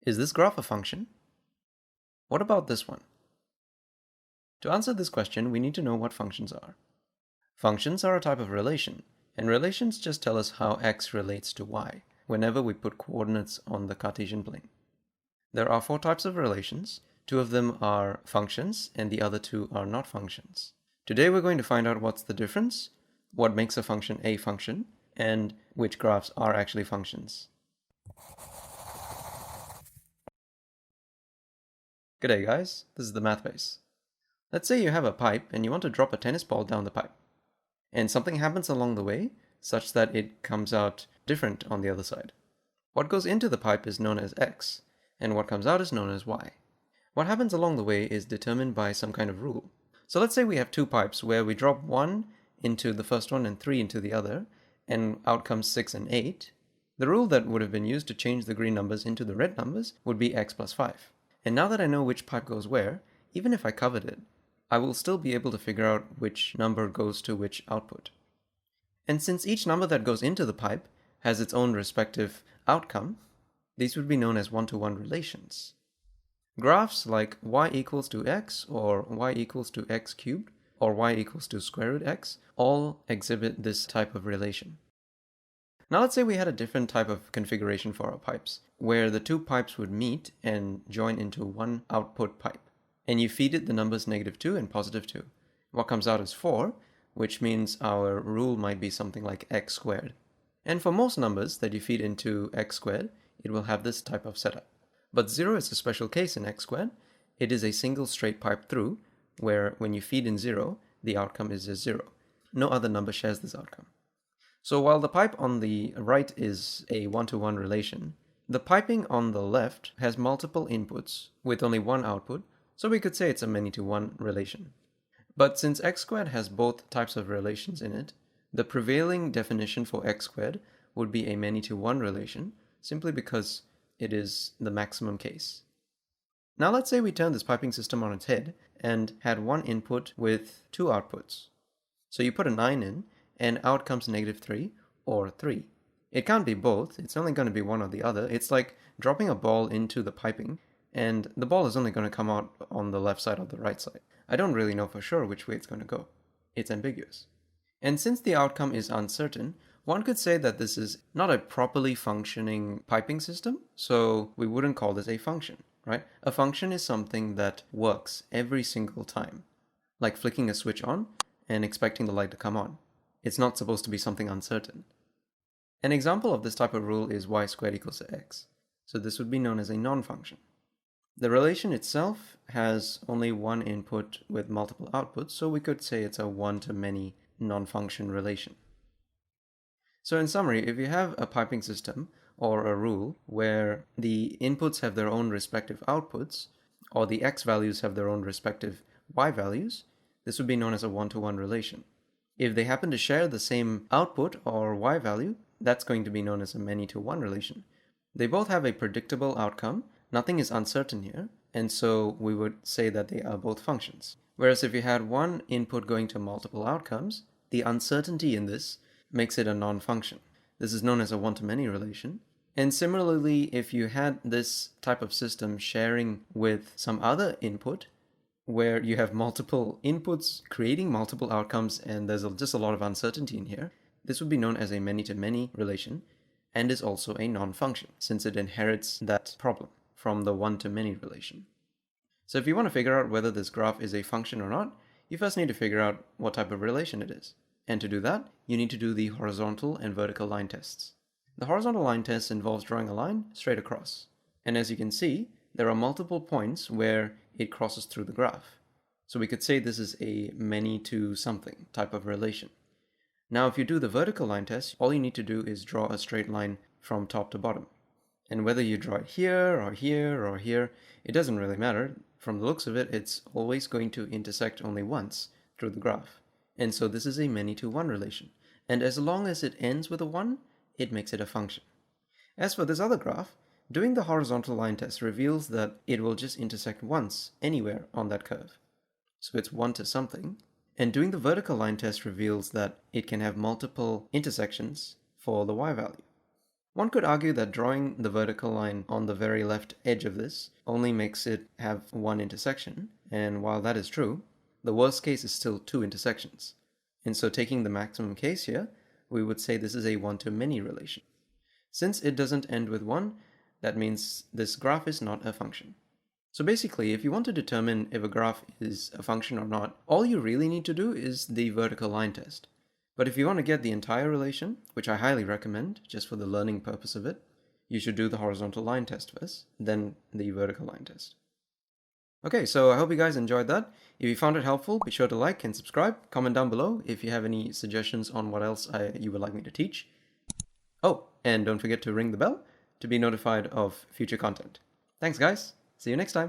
Is this graph a function? What about this one? To answer this question, we need to know what functions are. Functions are a type of relation, and relations just tell us how x relates to y whenever we put coordinates on the Cartesian plane. There are 4 types of relations. 2 of them are functions, and the other 2 are not functions. Today we're going to find out what's the difference, what makes a function, and which graphs are actually functions. G'day guys, this is the Math Base. Let's say you have a pipe and you want to drop a tennis ball down the pipe. And something happens along the way such that it comes out different on the other side. What goes into the pipe is known as x, and what comes out is known as y. What happens along the way is determined by some kind of rule. So let's say we have 2 pipes where we drop 1 into the first one and 3 into the other, and out comes 6 and 8. The rule that would have been used to change the green numbers into the red numbers would be x plus 5. And now that I know which pipe goes where, even if I covered it, I will still be able to figure out which number goes to which output. And since each number that goes into the pipe has its own respective outcome, these would be known as one-to-one relations. Graphs like y equals to x, or y equals to x cubed, or y equals to square root x, all exhibit this type of relation. Now let's say we had a different type of configuration for our pipes, where the 2 pipes would meet and join into one output pipe. And you feed it the numbers -2 and +2. What comes out is 4, which means our rule might be something like x squared. And for most numbers that you feed into x squared, it will have this type of setup. But 0 is a special case in x squared. It is a single straight pipe through, where when you feed in 0, the outcome is just 0. No other number shares this outcome. So while the pipe on the right is a one-to-one relation, the piping on the left has multiple inputs with only one output, so we could say it's a many-to-one relation. But since x squared has both types of relations in it, the prevailing definition for x squared would be a many-to-one relation, simply because it is the maximum case. Now let's say we turn this piping system on its head and had one input with 2 outputs. So you put a 9 in, and out comes -3 or 3. It can't be both, it's only going to be one or the other. It's like dropping a ball into the piping, and the ball is only going to come out on the left side or the right side. I don't really know for sure which way it's going to go. It's ambiguous. And since the outcome is uncertain, one could say that this is not a properly functioning piping system, so we wouldn't call this a function, right? A function is something that works every single time, like flicking a switch on and expecting the light to come on. It's not supposed to be something uncertain. An example of this type of rule is y squared equals to x. So this would be known as a non-function. The relation itself has only one input with multiple outputs, so we could say it's a one-to-many non-function relation. So in summary, if you have a piping system or a rule where the inputs have their own respective outputs, or the x values have their own respective y values, this would be known as a one-to-one relation. If they happen to share the same output or y value, that's going to be known as a many-to-one relation. They both have a predictable outcome, nothing is uncertain here, and so we would say that they are both functions. Whereas if you had one input going to multiple outcomes, the uncertainty in this makes it a non-function. This is known as a one-to-many relation. And similarly, if you had this type of system sharing with some other input, where you have multiple inputs creating multiple outcomes and there's just a lot of uncertainty in here, this would be known as a many-to-many relation and is also a non-function, since it inherits that problem from the one-to-many relation. So if you want to figure out whether this graph is a function or not, you first need to figure out what type of relation it is. And to do that, you need to do the horizontal and vertical line tests. The horizontal line test involves drawing a line straight across. And as you can see, there are multiple points where it crosses through the graph. So we could say this is a many-to-something type of relation. Now if you do the vertical line test, all you need to do is draw a straight line from top to bottom. And whether you draw it here or here or here, it doesn't really matter. From the looks of it, it's always going to intersect only once through the graph. And so this is a many-to-one relation. And as long as it ends with a 1, it makes it a function. As for this other graph, doing the horizontal line test reveals that it will just intersect once anywhere on that curve. So it's 1 to something. And doing the vertical line test reveals that it can have multiple intersections for the y value. One could argue that drawing the vertical line on the very left edge of this only makes it have one intersection, and while that is true, the worst case is still two intersections. And so taking the maximum case here, we would say this is a one-to-many relation. Since it doesn't end with 1, that means this graph is not a function. So basically, if you want to determine if a graph is a function or not, all you really need to do is the vertical line test. But if you want to get the entire relation, which I highly recommend just for the learning purpose of it, you should do the horizontal line test first, then the vertical line test. Okay, so I hope you guys enjoyed that. If you found it helpful, be sure to like and subscribe. Comment down below if you have any suggestions on what else you would like me to teach. Oh, and don't forget to ring the bell to be notified of future content. Thanks guys, see you next time.